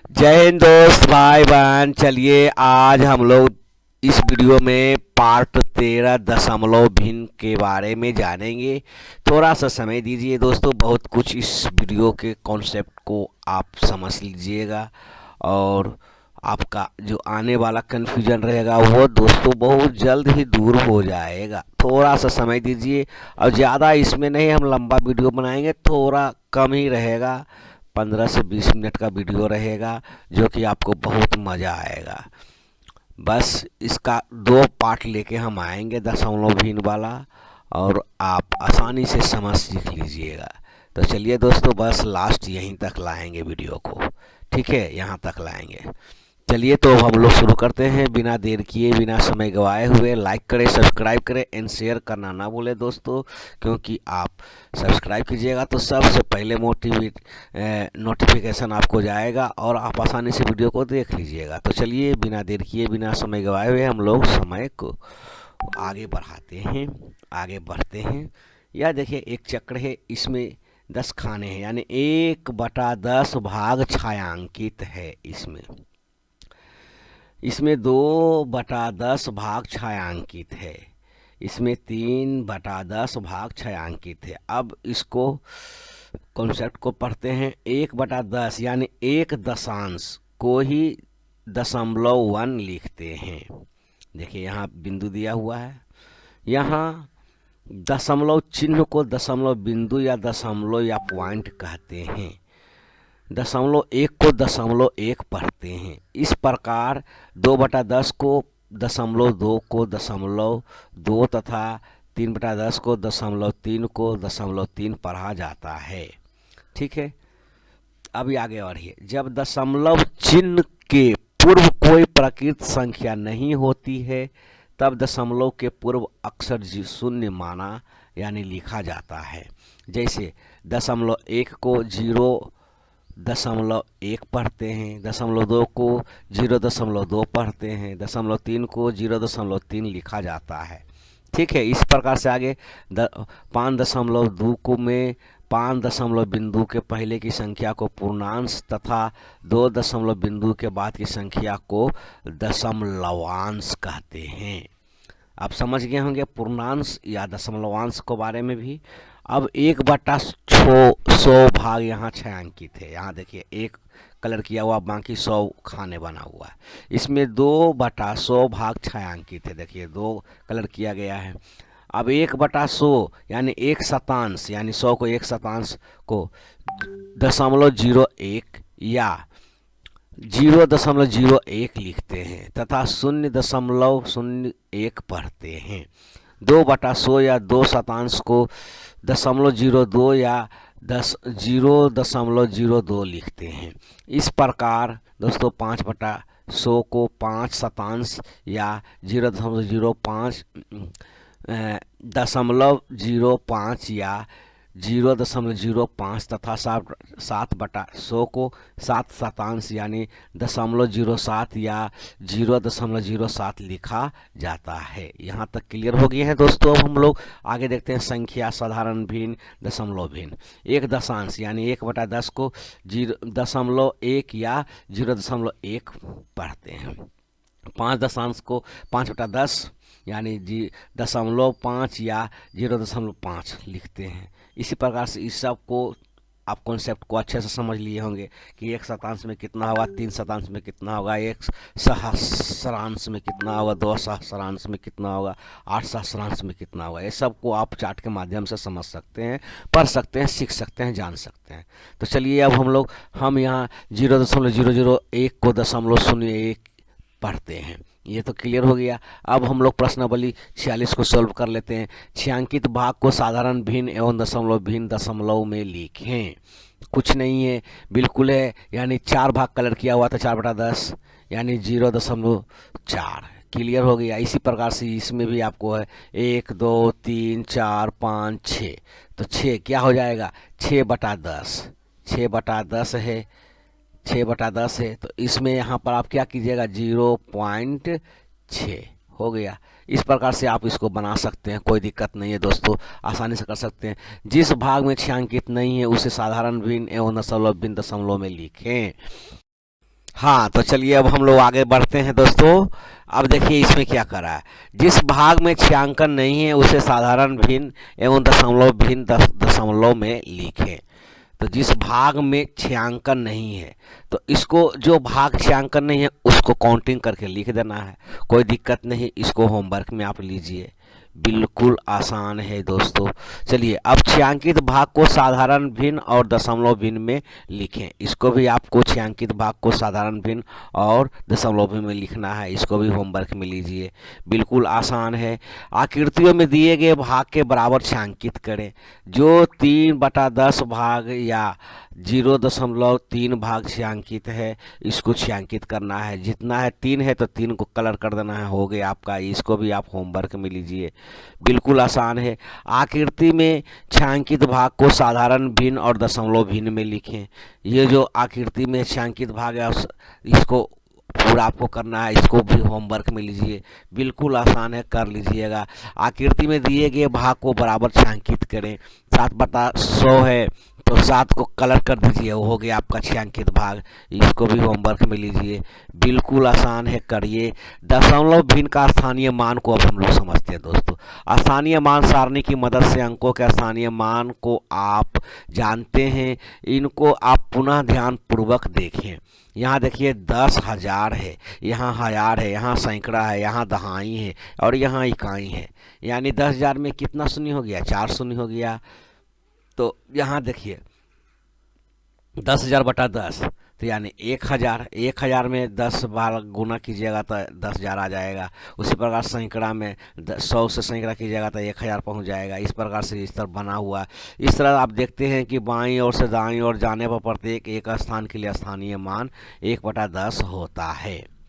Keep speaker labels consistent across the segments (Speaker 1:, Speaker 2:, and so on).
Speaker 1: जय हिंद दोस्त भाई बहन। चलिए आज हम लोग इस वीडियो में पार्ट 13 दशमलव भिन्न के बारे में जानेंगे। थोड़ा सा समय दीजिए दोस्तों, बहुत कुछ इस वीडियो के कॉन्सेप्ट को आप समझ लीजिएगा और आपका जो आने वाला कन्फ्यूजन रहेगा वो दोस्तों बहुत जल्द ही दूर हो जाएगा। थोड़ा सा समय दीजिए और ज़्यादा इसमें नहीं, हम लंबा वीडियो बनाएंगे, थोड़ा कम ही रहेगा, 15 से 20 मिनट का वीडियो रहेगा जो कि आपको बहुत मज़ा आएगा। बस इसका 2 पार्ट लेके हम आएंगे दशमलव भिन्न वाला और आप आसानी से समझ सीख लीजिएगा। तो चलिए दोस्तों, बस लास्ट यहीं तक लाएंगे वीडियो को, ठीक है, यहाँ तक लाएंगे। चलिए तो हम लोग शुरू करते हैं बिना देर किए, बिना समय गवाए हुए। लाइक करें, सब्सक्राइब करें एंड शेयर करना ना भूलें दोस्तों, क्योंकि आप सब्सक्राइब कीजिएगा तो सबसे पहले नोटिफिकेशन आपको जाएगा और आप आसानी से वीडियो को देख लीजिएगा। तो चलिए बिना देर किए, बिना समय गवाए हुए हम लोग समय को आगे बढ़ते हैं। यह देखिए एक चक्र है, इसमें 10 खाने हैं, यानी 1/10 भाग छायांकित है। इसमें 2/10 भाग छायांकित है, इसमें 3/10 भाग छायांकित है। अब इसको कॉन्सेप्ट को पढ़ते हैं। 1/10 यानी एक दशांश को ही 0.1 लिखते हैं। देखिए यहाँ बिंदु दिया हुआ है, यहाँ दशमलव चिन्ह को दशमलव बिंदु या दशमलव या पॉइंट कहते हैं। 0.1 को 0.1 पढ़ते हैं। इस प्रकार 2/10 को 0.2 को 0.2 तथा 3/10 को 0.3 को 0.3 पढ़ा जाता है, ठीक है। अभी आगे बढ़िए। जब दशमलव चिन्ह के पूर्व कोई प्रकृत संख्या नहीं होती है तब दशमलव के पूर्व अक्षर शून्य माना यानी लिखा जाता है। जैसे 0.1 को 0.1 पढ़ते हैं, 0.2 को 0.2 पढ़ते हैं, 0.3 को 0.3 लिखा जाता है, ठीक है। इस प्रकार से आगे 5.2 को में 5 दशमलव बिंदु के पहले की संख्या को पूर्णांश तथा 2 दशमलव बिंदु के बाद की संख्या को दशमलवांश कहते हैं। आप समझ गए होंगे पूर्णांश या दशमलवांश के बारे में भी। अब 1/100 भाग यहाँ छायांकित है। यहाँ देखिए एक कलर किया हुआ, बाकी 100 खाने बना हुआ है। इसमें 2/100 भाग छायांकित है, देखिए 2 कलर किया गया है। अब 1/100 यानी 1 शतांश, यानी 100 को 1 शतांश को 0.01 या 0.01 लिखते हैं तथा 0.01 पढ़ते हैं। 2/100 या 2 शतांश को 0.02 या 0.02 लिखते हैं। इस प्रकार दोस्तों 5/100 को 5 शतांश या 0.05 0.05 या 0.05 तथा 7/100 को 7 शतांश यानी 0.07 या 0.07 लिखा जाता है। यहाँ तक क्लियर हो गया है दोस्तों। अब हम लोग आगे देखते हैं संख्या, साधारण भिन्न, दशमलव भिन्न। एक दशांश यानी 1/10 को 0.1 या 0.1 पढ़ते हैं। 5 दशांश को 5/10 यानी 0.5 या 0.5 लिखते हैं। इसी प्रकार से इस सब को आप कॉन्सेप्ट को अच्छे से समझ लिए होंगे कि 1 शतांश में कितना होगा, 3 शतांश में कितना होगा, 1 सहस्रांश में कितना होगा, 2 सहस्रांश में कितना होगा, 8 सहस्रांश में कितना होगा। ये सब को आप चार्ट के माध्यम से समझ सकते हैं, पढ़ सकते हैं, सीख सकते हैं, जान सकते हैं। तो चलिए अब हम यहाँ 0.001 को 0.01 पढ़ते हैं। ये तो क्लियर हो गया। अब हम लोग प्रश्नावली 46 को सॉल्व कर लेते हैं। छायांकित भाग को साधारण भिन्न एवं दशमलव भिन्न दशमलव में लिखें। कुछ नहीं है, बिल्कुल है, यानी 4 भाग कलर किया हुआ था, 4/10 यानी 0.4। क्लियर हो गया। इसी प्रकार से इसमें भी आपको है 1 2 3 4 5 6, तो 6 क्या हो जाएगा, 6/10। 6/10 है, 6/10 है, तो इसमें यहाँ पर आप क्या कीजिएगा, 0.6 हो गया। इस प्रकार से आप इसको बना सकते हैं, कोई दिक्कत नहीं है दोस्तों, आसानी से कर सकते हैं। जिस भाग में छायांकित नहीं है उसे साधारण भिन्न एवं दशमलव भिन्न दशमलव में लिखें। हाँ, तो चलिए अब हम लोग आगे बढ़ते हैं दोस्तों। अब देखिए इसमें क्या करा है। जिस भाग में छायांकन नहीं है उसे साधारण भिन्न एवं दशमलव भिन्न दशमलव में लिखें। तो जिस भाग में छायांकन नहीं है तो इसको, जो भाग छायांकन नहीं है उसको काउंटिंग करके लिख देना है। कोई दिक्कत नहीं, इसको होमवर्क में आप लीजिए, बिल्कुल आसान है दोस्तों। चलिए अब छायांकित भाग को साधारण भिन्न और दशमलव भिन्न में लिखें। इसको भी आपको छायांकित भाग को साधारण भिन्न और दशमलव भिन्न में लिखना है, इसको भी होमवर्क में लीजिए, बिल्कुल आसान है। आकृतियों में दिए गए भाग के बराबर छायांकित करें। जो 3/10 भाग या 0.3 भाग छायांकित है इसको छायांकित करना है। जितना है 3 है तो 3 को कलर कर देना है, हो गया आपका। इसको भी आप होमवर्क में लीजिए, बिल्कुल आसान है। आकृति में छायांकित भाग को साधारण भिन्न और दशमलव भिन्न में लिखें। ये जो आकृति में छायांकित भाग है इसको पूरा आपको करना है, इसको भी होमवर्क में लीजिए, बिल्कुल आसान है, कर लीजिएगा। आकृति में दिए गए भाग को बराबर छायांकित करें। 7/100 है तो 7 को कलर कर दीजिए, वो हो गया आपका छायांकित भाग। इसको भी होमवर्क में लीजिए, बिल्कुल आसान है, करिए। दशमलव भिन्न का स्थानीय मान को अब हम लोग समझते हैं दोस्तों। स्थानीय मान सारणी की मदद से अंकों के स्थानीय मान को आप जानते हैं। इनको आप पुनः ध्यान पूर्वक देखें। यहाँ देखिए 10,000 है, यहाँ हजार है, यहाँ सैकड़ा है, यहाँ दहाई है और यहाँ इकाई है। यानी 10,000 में कितना शून्य हो गया, 4 शून्य हो गया। तो यहाँ देखिए 10,000/10 तो यानी 1,000। 1,000 में 10 बार गुना कीजिएगा तो 10,000 आ जाएगा। उसी प्रकार सैकड़ा में 100 से सैकड़ा कीजिएगा तो 1,000 पहुँच जाएगा। इस प्रकार से इस तरह बना हुआ। इस तरह आप देखते हैं कि बाईं ओर से दाईं ओर जाने पर प्रत्येक एक स्थान के लिए स्थानीय मान 1/10 होता है।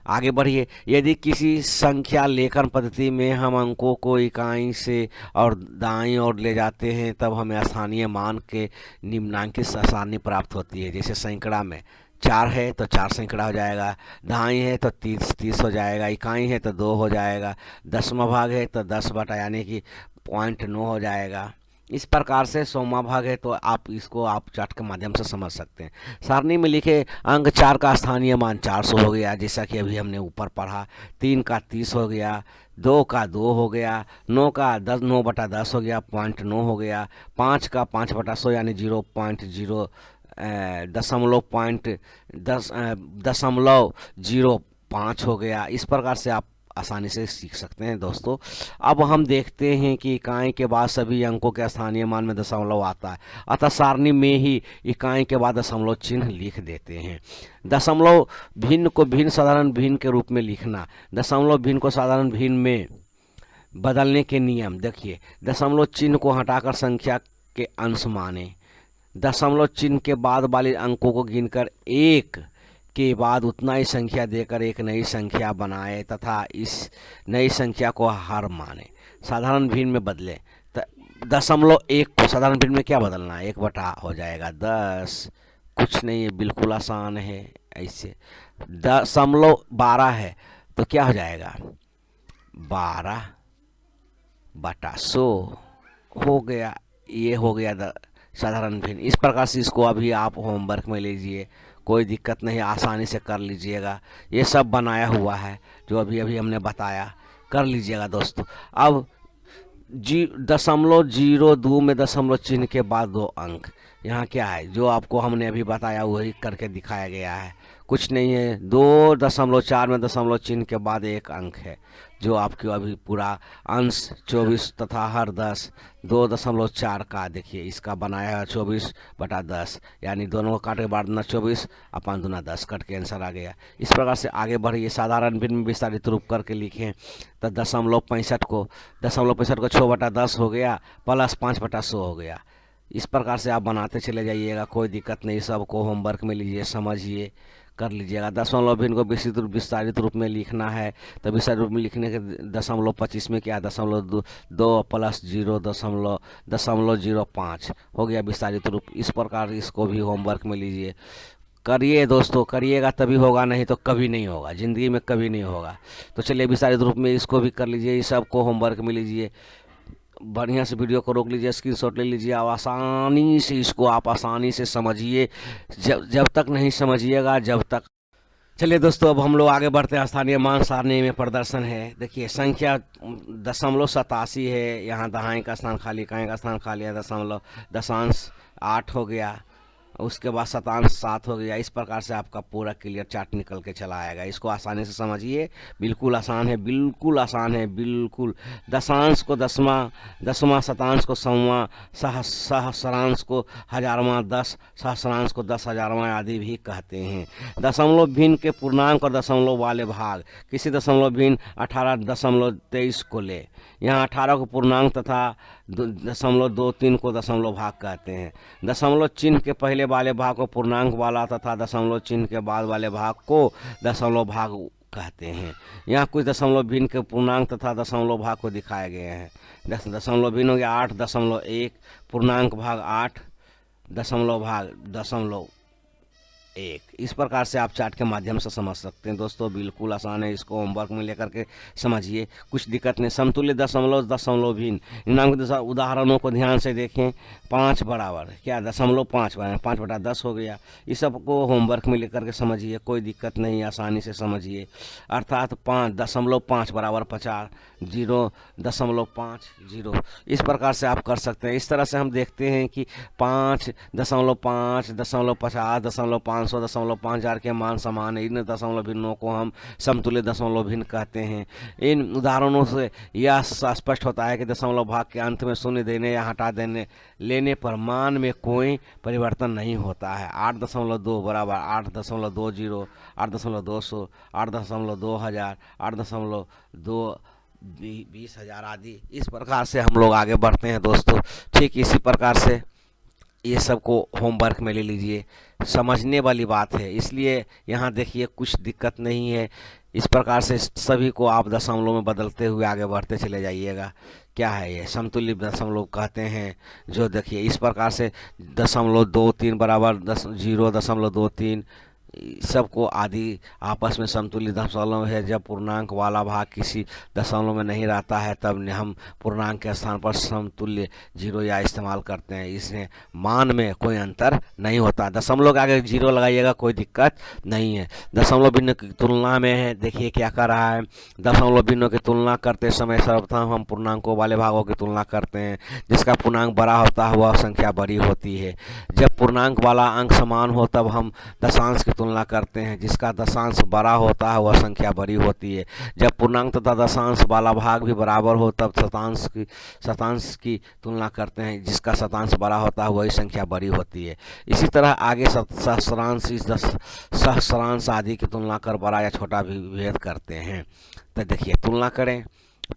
Speaker 1: आगे बढ़िए। यदि किसी संख्या लेखन पद्धति में हम अंकों को इकाई से और दाईं ओर ले जाते हैं तब हमें स्थानीय मान के निम्नांकित आसानी प्राप्त होती है। जैसे सैकड़ा में 4 है तो 4 सैकड़ा हो जाएगा, दहाई है तो 30 हो जाएगा, इकाई है तो 2 हो जाएगा, 10वां भाग है तो 10 बटा यानी कि 0.9 हो जाएगा। इस प्रकार से 100वां भाग है तो आप इसको आप चार्ट के माध्यम से समझ सकते हैं। सारणी में लिखे अंक 4 का स्थानीय मान 400 हो गया, जैसा कि अभी हमने ऊपर पढ़ा। 3 का 30 हो गया, 2 का 2 हो गया, 9 का 10 9/10 हो गया, 0.9 हो गया, 5 का 5/100 यानी 0.0 दशमलव 05 हो गया। इस प्रकार से आप आसानी से सीख सकते हैं दोस्तों। अब हम देखते हैं कि इकाई के बाद सभी अंकों के स्थानीय मान में दशमलव आता है, अतः सारणी में ही इकाई के बाद दशमलव चिन्ह लिख देते हैं। दशमलव भिन्न को भिन्न साधारण भिन्न के रूप में लिखना। दशमलव भिन्न को साधारण भिन्न में बदलने के नियम देखिए। दशमलव चिन्ह को हटाकर संख्या के अंश माने। दशमलव चिन्ह के बाद वाले अंकों को गिनकर एक के बाद उतना ही संख्या देकर एक नई संख्या बनाए तथा इस नई संख्या को हर माने। साधारण भिन्न में बदले। 0.1 को साधारण भिन्न में क्या बदलना है, 1 हो जाएगा 10, कुछ नहीं है, बिल्कुल आसान है। ऐसे 0.12 है तो क्या हो जाएगा 12/100 हो गया। ये हो गया साधारण भिन्न। इस प्रकार से इसको अभी आप होमवर्क में लीजिए, कोई दिक्कत नहीं, आसानी से कर लीजिएगा। ये सब बनाया हुआ है जो अभी अभी हमने बताया, कर लीजिएगा दोस्तों। अब 0.02 में दशमलव चिन्ह के बाद 2 अंक, यहाँ क्या है जो आपको हमने अभी बताया वही करके दिखाया गया है, कुछ नहीं है। 2.4 में दशमलव चिन्ह के बाद 1 अंक है जो आपको अभी पूरा अंश 24 तथा हर 10 2.4 का देखिए इसका बनाया है 24/10 यानी दोनों को काटे के बाद ना 24 अपन दूना 10 कट के आंसर आ गया। इस प्रकार से आगे बढ़िए। साधारण भिन्न में विस्तारित रूप करके लिखें तो 0.65 को 6/10 हो गया प्लस 5/100 हो गया। इस प्रकार से आप बनाते चले जाइएगा, कोई दिक्कत नहीं। सबको होमवर्क में लीजिए, समझिए, कर लीजिएगा। दशमलव भिन्न को विस्तारित रूप में लिखना है तो विस्तारित रूप में लिखने के 0.25 में क्या 0.2 प्लस 0.05 हो गया विस्तारित रूप। इस प्रकार इसको भी होमवर्क में लीजिए, करिए दोस्तों, करिएगा तभी होगा, नहीं तो कभी नहीं होगा, ज़िंदगी में कभी नहीं होगा। तो चलिए विस्तारित रूप में इसको भी कर लीजिए, इस सबको होमवर्क में लीजिए। बढ़िया से वीडियो को रोक लीजिए, स्क्रीनशॉट ले लीजिए और आसानी से इसको आप आसानी से समझिए। जब तक नहीं समझिएगा, जब तक चलिए दोस्तों, अब हम लोग आगे बढ़ते हैं। स्थानीय मान सारणी में प्रदर्शन है। देखिए संख्या 0.87 है। यहाँ दहाई का स्थान खाली, काई का स्थान खाली है। दशमलव, दशांश 8 हो गया, उसके बाद शतांश 7 हो गया। इस प्रकार से आपका पूरा क्लियर चार्ट निकल के चला आएगा। इसको आसानी से समझिए, बिल्कुल आसान है, बिल्कुल आसान है, बिल्कुल। दशांश को दसवां, दसवां शतांश को सौवां, सहस्रांश को हजारवां, दस सहस्रांश को 10,000वां आदि भी कहते हैं। दशमलव भिन्न के पूर्णांक और दशमलव वाले भाग। किसी दशमलव भिन्न 18.23 को ले। यहाँ 18 को पूर्णांक तथा 0.23 को दशमलव भाग कहते हैं। दशमलव चिन्ह के पहले वाले भाग को पूर्णांक वाला तथा दशमलव चिन्ह के बाद वाले भाग को दशमलव भाग कहते हैं। यहाँ कुछ दशमलव भिन्न के पूर्णांक तथा दशमलव भाग को दिखाए गए हैं। दशमलव भिन्न हो गया 8.1, पूर्णांक भाग 8, दशमलव भाग 0.1। इस प्रकार से आप चार्ट के माध्यम से समझ सकते हैं दोस्तों, बिल्कुल आसान है। इसको होमवर्क में लेकर के समझिए, कुछ दिक्कत नहीं। समतुल्य दशमलव, दशमलव भिन्न, निम्नांकित उदाहरणों को ध्यान से देखें। 5 बराबर क्या, 0.5 बराबर 5/10 हो गया। इस सबको होमवर्क में लेकर के समझिए, कोई दिक्कत नहीं, आसानी से समझिए। अर्थात 5.5 बराबर 50, 0.5 0। इस प्रकार से आप कर सकते हैं। इस तरह से हम देखते हैं कि 5.5, 0.50, 500, 5,000 के मान समान है। इन दशमलव भिन्नों को हम समतुल्य दशमलव भिन्न कहते हैं। इन उदाहरणों से यह स्पष्ट होता है कि दशमलव भाग के अंत में शून्य देने या हटा देने लेने पर मान में कोई परिवर्तन नहीं होता है। 8.2 बराबर 8.20, 8.200, 8.2000, 8.2 20,000 आदि। इस प्रकार से हम लोग आगे बढ़ते हैं दोस्तों। ठीक इसी प्रकार से ये सब को होमवर्क में ले लीजिए, समझने वाली बात है, इसलिए यहाँ देखिए कुछ दिक्कत नहीं है। इस प्रकार से सभी को आप दशमलव में बदलते हुए आगे बढ़ते चले जाइएगा। क्या है ये, समतुल्य दशमलव कहते हैं। जो देखिए इस प्रकार से 0.23 बराबर 0.23 सबको आदि आपस में समतुल्य दशमलव है। जब पूर्णांक वाला भाग किसी दशमलव में नहीं रहता है तब हम पूर्णांक के स्थान पर समतुल्य 0 या इस्तेमाल करते हैं। इसमें मान में कोई अंतर नहीं होता। दशमलव के आगे 0 लगाइएगा, कोई दिक्कत नहीं है। दशमलव भिन्न की तुलना में है, देखिए क्या कर रहा है। दशमलव भिन्नों की तुलना करते समय सर्वप्रथम हम पूर्णांकों वाले भागों की तुलना करते हैं। जिसका पूर्णांक बड़ा होता है वह संख्या बड़ी होती है। जब पूर्णांक वाला अंक समान हो तब हम दशांश की तुलना करते हैं। जिसका दशांश बड़ा होता है वह संख्या बड़ी होती है। जब पूर्णांक तथा दशांश वाला भाग भी बराबर हो तब शतांश की तुलना करते हैं। जिसका शतांश बड़ा होता है वही संख्या बड़ी होती है। इसी तरह आगे सहस्रांश, सहस्रांश आदि की तुलना कर बड़ा या छोटा भी भेद करते हैं। तो देखिए तुलना करें,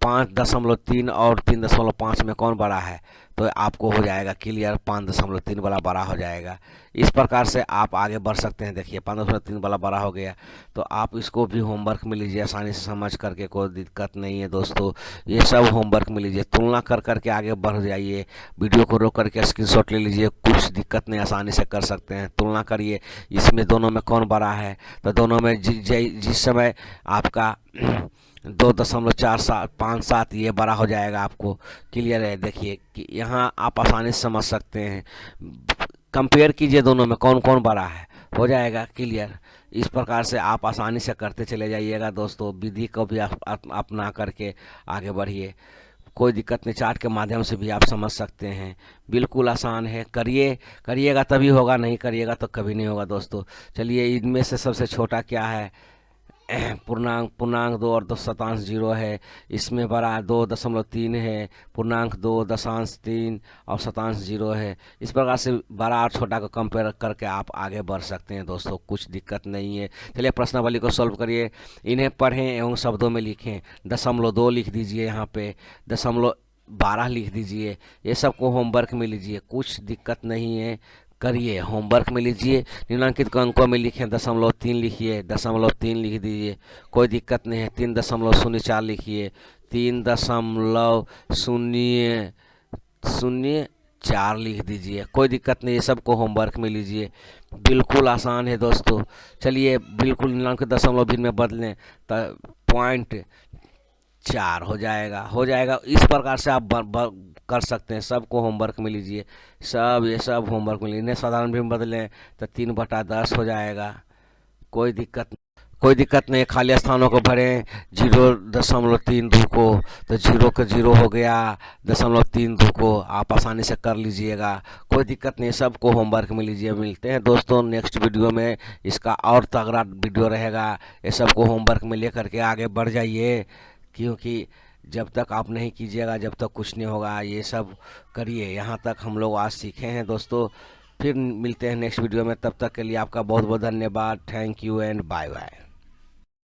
Speaker 1: 5.3 और 3.5 में कौन बड़ा है, तो आपको हो जाएगा क्लियर, 5.3 वाला बड़ा हो जाएगा। इस प्रकार से आप आगे बढ़ सकते हैं। देखिए 5.3 वाला बड़ा हो गया, तो आप इसको भी होमवर्क में लीजिए, आसानी से समझ करके, कोई दिक्कत नहीं है दोस्तों। ये सब होमवर्क में लीजिए, तुलना कर करके आगे बढ़ जाइए। वीडियो को रोक करके स्क्रीनशॉट ले लीजिए, कुछ दिक्कत नहीं, आसानी से कर सकते हैं। तुलना करिए, इसमें दोनों में कौन बड़ा है, तो दोनों में जिस समय आपका 2.457 ये बड़ा हो जाएगा, आपको क्लियर है। देखिए कि यहाँ आप आसानी से समझ सकते हैं। कंपेयर कीजिए दोनों में कौन कौन बड़ा है, हो जाएगा क्लियर। इस प्रकार से आप आसानी से करते चले जाइएगा दोस्तों। विधि को भी अपना करके आगे बढ़िए, कोई दिक्कत नहीं। चार्ट के माध्यम से भी आप समझ सकते हैं, बिल्कुल आसान है। करिएगा तभी होगा, नहीं करिएगा तो कभी नहीं होगा दोस्तों। चलिए इनमें से सबसे छोटा क्या है, पूर्णांक 2 और 2 शतांश 0 है। इसमें बड़ा 2.3 है, पूर्णांक 2.3 और शतांश 0 है। इस प्रकार से बड़ा और छोटा को कंपेयर करके आप आगे बढ़ सकते हैं दोस्तों, कुछ दिक्कत नहीं है। चलिए प्रश्नावली को सॉल्व करिए, इन्हें पढ़ें एवं शब्दों में लिखें। 0.2 लिख दीजिए, यहाँ पे 0.12 लिख दीजिए। ये सबको होमवर्क में लीजिए, कुछ दिक्कत नहीं है, करिए, होमवर्क में लीजिए। निम्नांकित अंकों में लिखें, 0.3 लिखिए, 0.3 लिख दीजिए, कोई दिक्कत नहीं है। 3.04 लिखिए, 3.004 लिख दीजिए, कोई दिक्कत नहीं है। सबको होमवर्क में लीजिए, बिल्कुल आसान है दोस्तों। चलिए बिल्कुल निम्नांकित दशमलव भिन्न में बदलें तो 0.4 हो जाएगा। इस प्रकार से आप कर सकते हैं। सबको होमवर्क में लीजिए, ये सब होमवर्क में लीजिए। साधारण भी बदलें तो 3/10 हो जाएगा, कोई दिक्कत कोई दिक्कत नहीं, खाली स्थानों को भरें 0.32 को, तो 0 का 0 हो गया, 0.32 को आप आसानी से कर लीजिएगा, कोई दिक्कत नहीं। सबको होमवर्क में लीजिए। मिलते हैं दोस्तों नेक्स्ट वीडियो में, इसका और तगड़ा वीडियो रहेगा। ये सबको होमवर्क में लेकर के आगे बढ़ जाइए, क्योंकि जब तक आप नहीं कीजिएगा जब तक कुछ नहीं होगा। ये सब करिए। यहाँ तक हम लोग आज सीखे हैं दोस्तों। फिर मिलते हैं नेक्स्ट वीडियो में, तब तक के लिए आपका बहुत बहुत धन्यवाद। Thank you and bye bye.